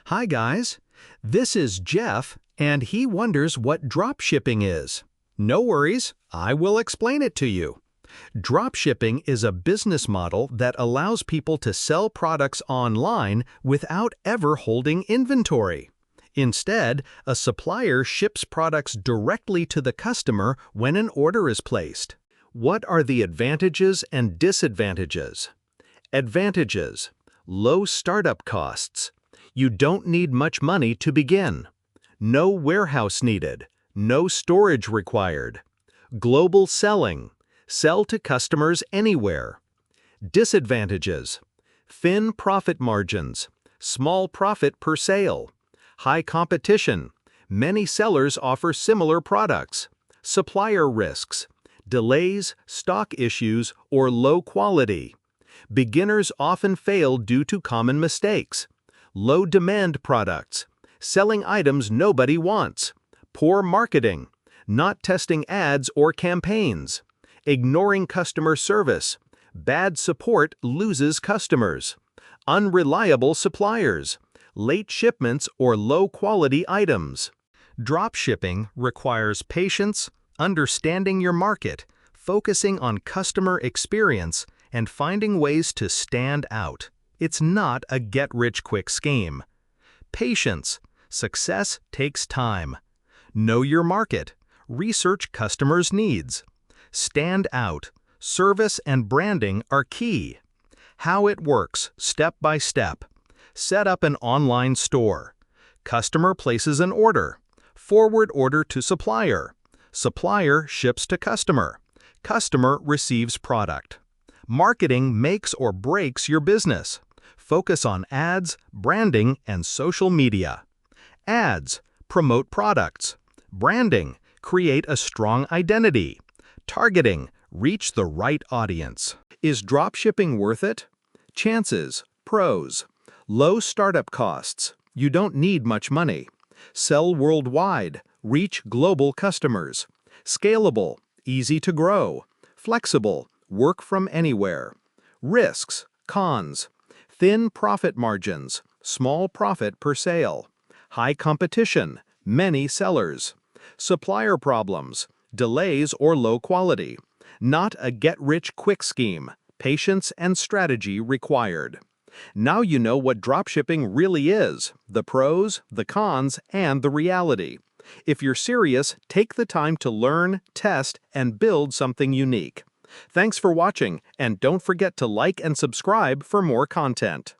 Hi guys, this is Jeff, and he wonders what dropshipping is. No worries, I will explain it to you. Dropshipping is a business model that allows people to sell products online without ever holding inventory. Instead, a supplier ships products directly to the customer when an order is placed. What are the advantages and disadvantages? Advantages: low startup costs. You don't need much money to begin. No warehouse needed. No storage required. Global selling. Sell to customers anywhere. Disadvantages: thin profit margins. Small profit per sale. High competition. Many sellers offer similar products. Supplier risks. Delays, stock issues, or low quality. Beginners often fail due to common mistakes. Low demand products. Selling items nobody wants. Poor marketing. Not testing ads or campaigns. Ignoring customer service. Bad support loses customers. Unreliable suppliers. Late shipments or low-quality items. Dropshipping requires patience, understanding your market, focusing on customer experience, and finding ways to stand out. It's not a get-rich-quick scheme. Patience. Success takes time. Know your market. Research customers' needs. Stand out. Service and branding are key. How it works, step by step. Set up an online store. Customer places an order. Forward order to supplier. Supplier ships to customer. Customer receives product. Marketing makes or breaks your business. Focus on ads, branding, and social media. Ads: promote products. Branding: create a strong identity. Targeting: reach the right audience. Is dropshipping worth it? Chances. Pros: low startup costs. You don't need much money. Sell worldwide. Reach global customers. Scalable. Easy to grow. Flexible. Work from anywhere. Risks. Cons: thin profit margins. Small profit per sale. High competition. Many sellers. Supplier problems. Delays or low quality. Not a get-rich-quick scheme. Patience and strategy required. Now you know what dropshipping really is: the pros, the cons, and the reality. If you're serious, take the time to learn, test, and build something unique. Thanks for watching, and don't forget to like and subscribe for more content.